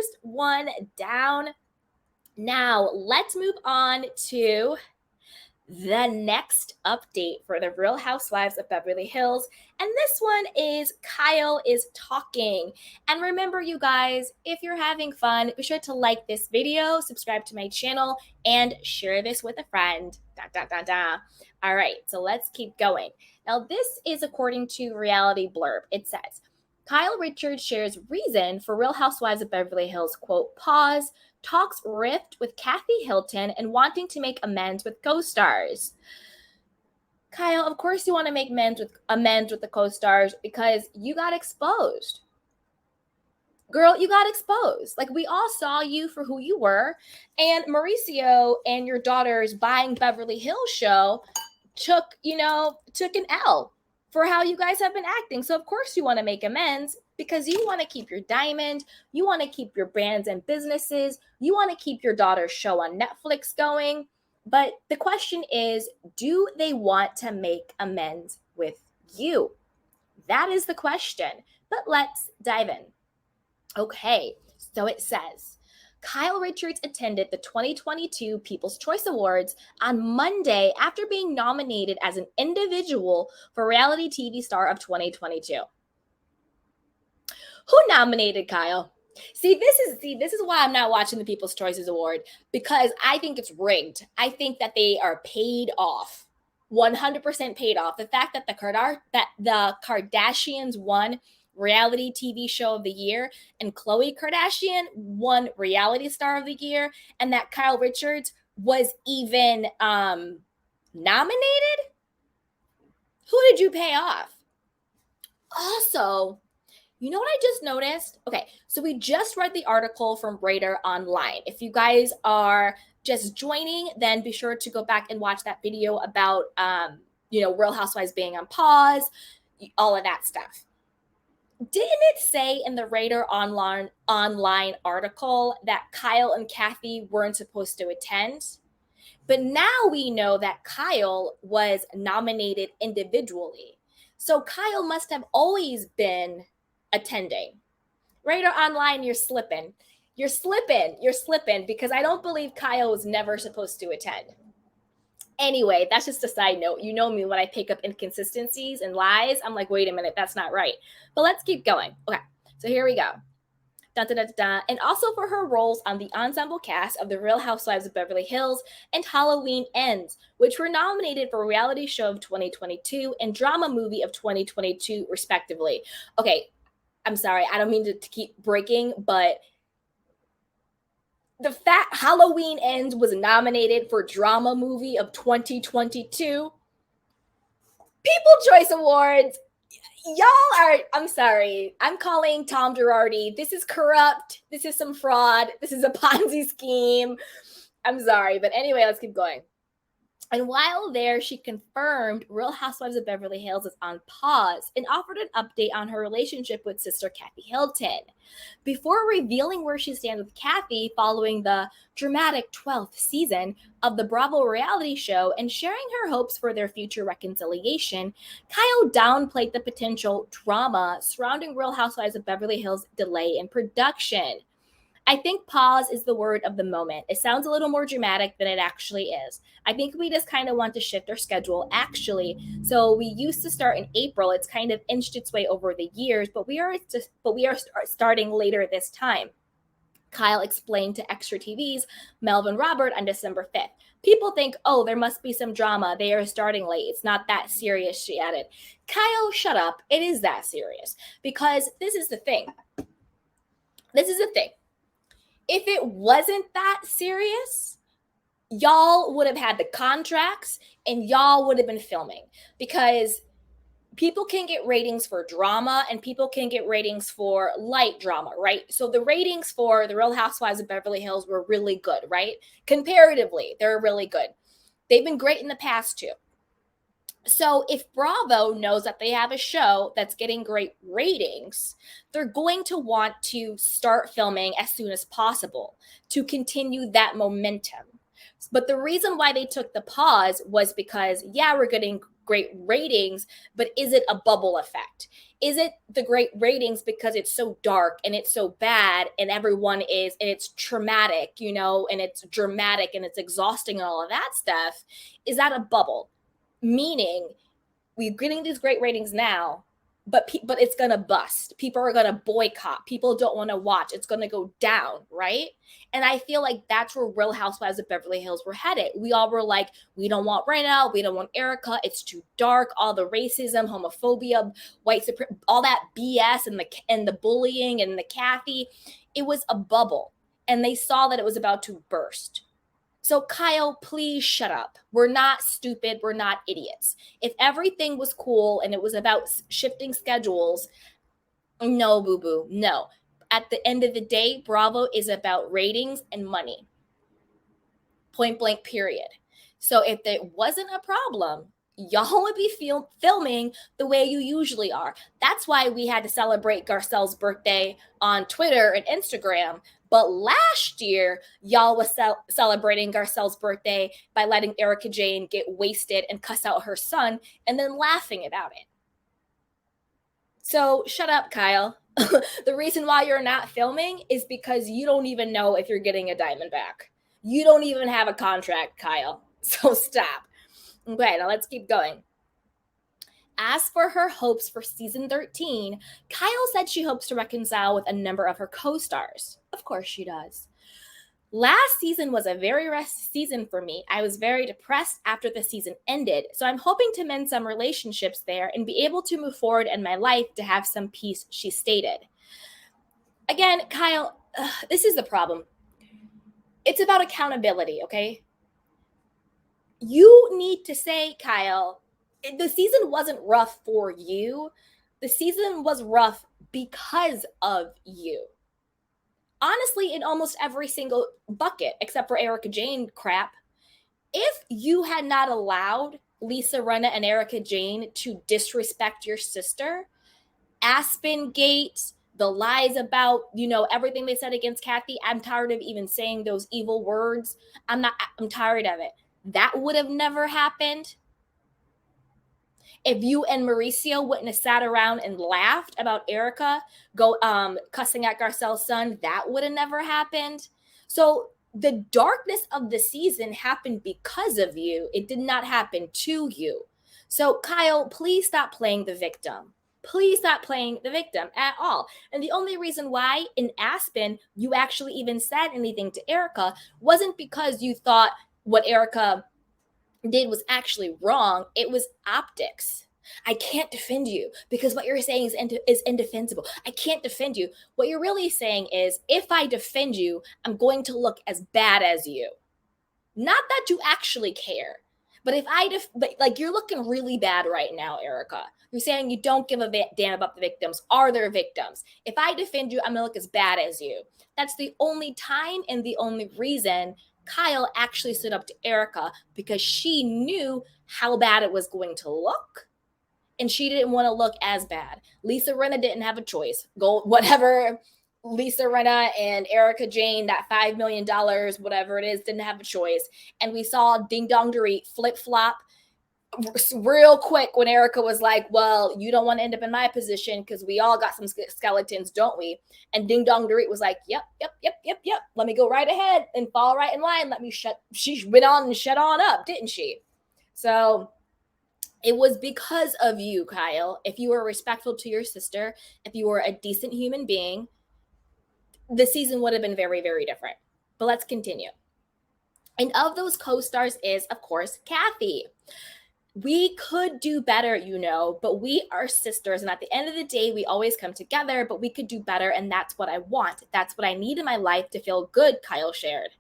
first one down. Now, let's move on to the next update for the Real Housewives of Beverly Hills. And this one is Kyle is talking. And remember, you guys, if you're having fun, be sure to like this video, subscribe to my channel, and share this with a friend. All right, so let's keep going. Now, this is according to Reality Blurb. It says, Kyle Richards shares reason for Real Housewives of Beverly Hills, quote, pause, talks rift with Kathy Hilton and wanting to make amends with co-stars. Kyle, of course you want to make amends with the co-stars because you got exposed. Girl, you got exposed. Like, we all saw you for who you were. And Mauricio and your daughter's Buying Beverly Hills show took an L for how you guys have been acting. So of course you want to make amends because you want to keep your diamond, you want to keep your brands and businesses, you want to keep your daughter's show on Netflix going. But the question is, do they want to make amends with you? That is the question. But let's dive in. Okay, so it says, Kyle Richards attended the 2022 People's Choice Awards on Monday after being nominated as an individual for Reality TV Star of 2022. Who nominated Kyle? This is why I'm not watching the People's Choices Award, because I think it's rigged. I think that they are paid off. 100% paid off. The fact that the Kardashians won Reality TV Show of the Year and Khloe Kardashian won Reality Star of the Year, and that Kyle Richards was even nominated? Who did you pay off? Also, you know what I just noticed? Okay, so we just read the article from Radar Online. If you guys are just joining, then be sure to go back and watch that video about Real Housewives being on pause, all of that stuff. Didn't it say in the Radar Online article that Kyle and Kathy weren't supposed to attend? But now we know that Kyle was nominated individually. So Kyle must have always been attending. Radar Online, you're slipping. You're slipping because I don't believe Kyle was never supposed to attend. Anyway, that's just a side note. You know me, when I pick up inconsistencies and lies, I'm like, wait a minute, that's not right. But let's keep going. Okay, so here we go. And also for her roles on the ensemble cast of The Real Housewives of Beverly Hills and Halloween Ends, which were nominated for Reality Show of 2022 and Drama Movie of 2022, respectively. Okay, I'm sorry, I don't mean to keep breaking, but the fact Halloween Ends was nominated for Drama Movie of 2022, People Choice Awards, I'm sorry, I'm calling Tom Girardi. This is corrupt. This is some fraud. This is a Ponzi scheme. I'm sorry, but anyway, let's keep going. And while there, she confirmed Real Housewives of Beverly Hills is on pause and offered an update on her relationship with sister Kathy Hilton. Before revealing where she stands with Kathy following the dramatic 12th season of the Bravo reality show and sharing her hopes for their future reconciliation, Kyle downplayed the potential drama surrounding Real Housewives of Beverly Hills' delay in production. I think pause is the word of the moment. It sounds a little more dramatic than it actually is. I think we just kind of want to shift our schedule, actually. So we used to start in April. It's kind of inched its way over the years, but we are starting later this time. Kyle explained to Extra TV's Melvin Robert on December 5th. People think, oh, there must be some drama. They are starting late. It's not that serious, she added. Kyle, shut up. It is that serious. Because this is the thing. If it wasn't that serious, y'all would have had the contracts and y'all would have been filming, because people can get ratings for drama and people can get ratings for light drama, right? So the ratings for The Real Housewives of Beverly Hills were really good, right? Comparatively, they're really good. They've been great in the past too. So if Bravo knows that they have a show that's getting great ratings, they're going to want to start filming as soon as possible to continue that momentum. But the reason why they took the pause was because, yeah, we're getting great ratings, but is it a bubble effect? Is it the great ratings because it's so dark and it's so bad and everyone is, and it's traumatic, and it's dramatic and it's exhausting and all of that stuff? Is that a bubble? Meaning, we're getting these great ratings now, but it's gonna bust. People are gonna boycott. People don't want to watch. It's gonna go down, right? And I feel like that's where Real Housewives of Beverly Hills were headed. We all were like, we don't want Rena, we don't want Erica. It's too dark. All the racism, homophobia, white supremacy, all that BS, and the bullying and the Kathy. It was a bubble, and they saw that it was about to burst. So, Kyle, please shut up. We're not stupid. We're not idiots. If everything was cool and it was about shifting schedules, no, boo boo, no. At the end of the day, Bravo is about ratings and money. Point blank, period. So, if it wasn't a problem, y'all would be filming the way you usually are. That's why we had to celebrate Garcelle's birthday on Twitter and Instagram. But last year, y'all was celebrating Garcelle's birthday by letting Erica Jane get wasted and cuss out her son and then laughing about it. So shut up, Kyle. The reason why you're not filming is because you don't even know if you're getting a diamond back. You don't even have a contract, Kyle. So stop. Okay, now let's keep going. As for her hopes for season 13, Kyle said she hopes to reconcile with a number of her co-stars. Of course she does. Last season was a very rough season for me. I was very depressed after the season ended, so I'm hoping to mend some relationships there and be able to move forward in my life to have some peace, she stated. Again, Kyle, this is the problem. It's about accountability, okay? You need to say, Kyle, the season wasn't rough for you. The season was rough because of you. Honestly, in almost every single bucket, except for Erica Jane crap, if you had not allowed Lisa Rinna and Erica Jane to disrespect your sister, Aspen Gate, the lies about, everything they said against Kathy, I'm tired of even saying those evil words. I'm tired of it. That would have never happened. If you and Mauricio wouldn't have sat around and laughed about Erica cussing at Garcelle's son, that would have never happened. So the darkness of the season happened because of you. It did not happen to you. So Kyle, please stop playing the victim. Please stop playing the victim at all. And the only reason why in Aspen you actually even said anything to Erica wasn't because you thought what Erica did was actually wrong. It was optics. I can't defend you because what you're saying is indefensible. I can't defend you. What you're really saying is, if I defend you, I'm going to look as bad as you. Not that you actually care, but but you're looking really bad right now, Erica. You're saying you don't give a damn about the victims. Are there victims? If I defend you, I'm gonna look as bad as you. That's the only time and the only reason Kyle actually stood up to Erica, because she knew how bad it was going to look, and she didn't want to look as bad. Lisa Rinna didn't have a choice. Go whatever. Lisa Rinna and Erica Jane, that $5 million, whatever it is, didn't have a choice. And we saw Ding Dong Dorit flip-flop real quick when Erica was like, well, you don't want to end up in my position because we all got some skeletons, don't we? And Ding Dong Dorit was like, yep. Let me go right ahead and fall right in line. She went on and shut on up, didn't she? So it was because of you, Kyle. If you were respectful to your sister, if you were a decent human being, the season would have been very, very different. But let's continue. And of those co-stars is, of course, Kathy. We could do better, but we are sisters. And at the end of the day, we always come together, but we could do better. And that's what I want. That's what I need in my life to feel good, Kyle shared.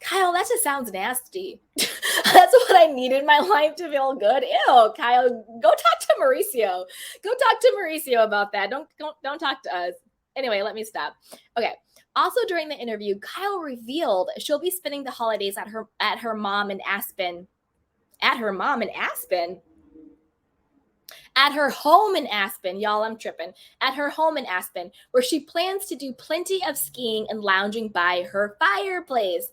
Kyle, that just sounds nasty. That's what I need in my life to feel good. Ew, Kyle, go talk to Mauricio. Go talk to Mauricio about that. Don't talk to us. Anyway, let me stop. Okay. Also, during the interview, Kyle revealed she'll be spending the holidays at her mom in Aspen. At her home in Aspen, y'all, I'm tripping. At her home in Aspen, where she plans to do plenty of skiing and lounging by her fireplace.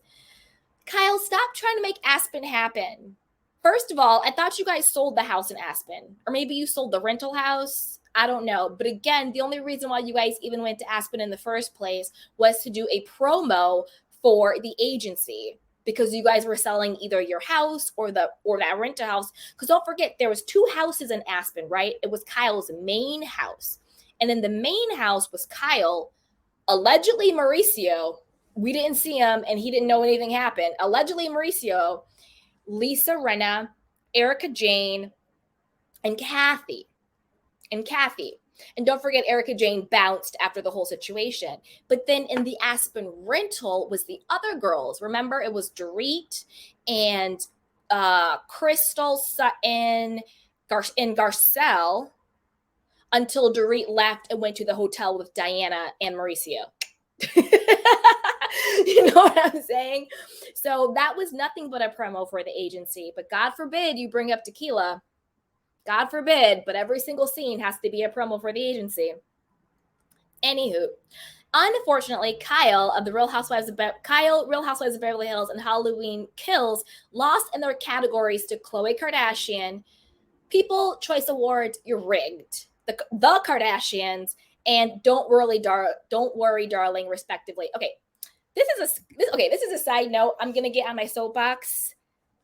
Kyle, stop trying to make Aspen happen. First of all, I thought you guys sold the house in Aspen, or maybe you sold the rental house. I don't know. But again, the only reason why you guys even went to Aspen in the first place was to do a promo for the agency, because you guys were selling either your house or that rental house. Because don't forget, there was 2 houses in Aspen, right? It was Kyle's main house, and then the main house was Kyle, allegedly Mauricio. We didn't see him, and he didn't know anything happened. Allegedly Mauricio, Lisa Rinna, Erica Jane, and Kathy. And don't forget, Erica Jane bounced after the whole situation. But then in the Aspen rental was the other girls. Remember, it was Dorit and Crystal Sutton and Garcelle, until Dorit left and went to the hotel with Diana and Mauricio. You know what I'm saying? So that was nothing but a promo for the agency. But God forbid you bring up tequila. God forbid, but every single scene has to be a promo for the agency. Anywho, unfortunately, Kyle, Real Housewives of Beverly Hills, and Halloween Kills lost in their categories to Khloe Kardashian, People Choice Awards, you're rigged, the Kardashians, and Don't Worry, Darling, respectively. Okay, this is a side note. I'm gonna get on my soapbox.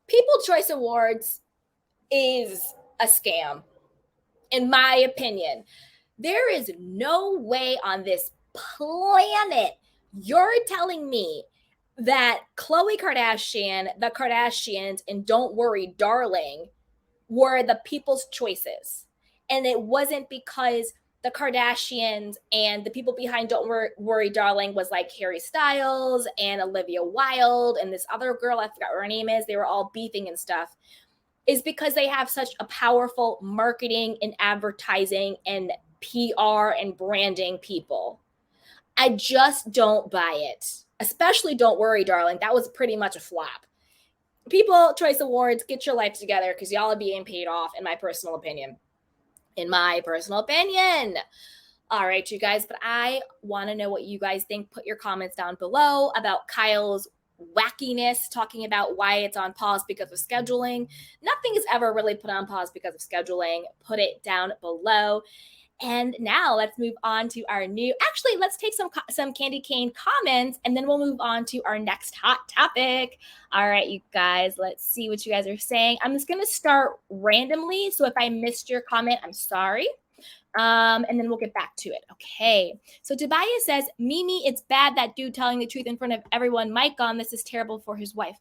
People Choice Awards is a scam, in my opinion. There is no way on this planet you're telling me that Khloe Kardashian, the Kardashians, and Don't Worry, Darling were the people's choices. And it wasn't because the Kardashians and the people behind Don't Worry, Darling was like Harry Styles and Olivia Wilde and this other girl, I forgot what her name is. They were all beefing and stuff. Is because they have such a powerful marketing and advertising and PR and branding people. I just don't buy it. Especially Don't Worry, Darling. That was pretty much a flop. People Choice Awards, get your life together, because y'all are being paid off, in my personal opinion. All right, you guys, but I want to know what you guys think. Put your comments down below about Kyle's wackiness, talking about why it's on pause because of scheduling. Nothing is ever really put on pause because of scheduling. Put it down below. And now let's move on to let's take some candy cane comments, and then we'll move on to our next hot topic. All right, you guys, let's see what you guys are saying. I'm just going to start randomly. So if I missed your comment, I'm sorry. And then we'll get back to it. Okay. So Tobias says, Mimi, it's bad that dude telling the truth in front of everyone. Mike on this is terrible for his wife.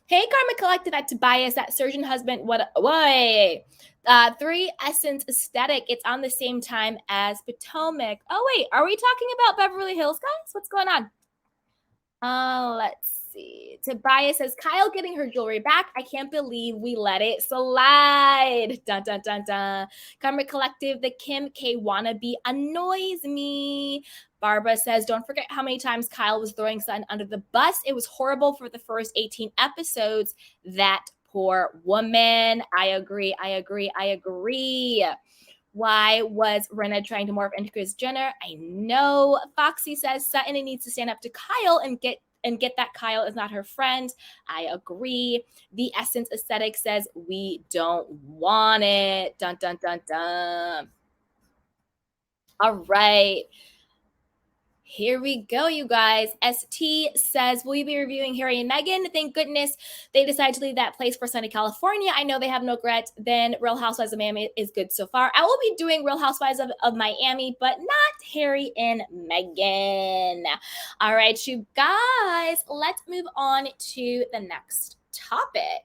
Hey, Karma Collected at Tobias, that surgeon husband. What? 3 Essence Aesthetic. It's on the same time as Potomac. Oh, wait. Are we talking about Beverly Hills, guys? What's going on? Let's see. Tobias says, Kyle getting her jewelry back. I can't believe we let it slide. Dun, dun, dun, dun. Karma Collective, the Kim K wannabe annoys me. Barbara says, don't forget how many times Kyle was throwing Sutton under the bus. It was horrible for the first 18 episodes. That poor woman. I agree. Why was Rinna trying to morph into Kris Jenner? I know. Foxy says Sutton needs to stand up to Kyle and get that Kyle is not her friend. I agree. The Essence Aesthetic says we don't want it. Dun, dun, dun, dun. All right. Here we go, you guys. ST says, will you be reviewing Harry and Meghan? Thank goodness they decided to leave that place for sunny California. I know they have no regret. Then Real Housewives of Miami is good so far. I will be doing Real Housewives of Miami, but not Harry and Meghan. All right, you guys, let's move on to the next topic.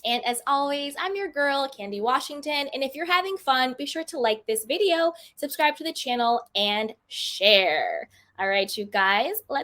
And as always, I'm your girl, Candy Washington. And if you're having fun, be sure to like this video, subscribe to the channel, and share. All right, you guys, let's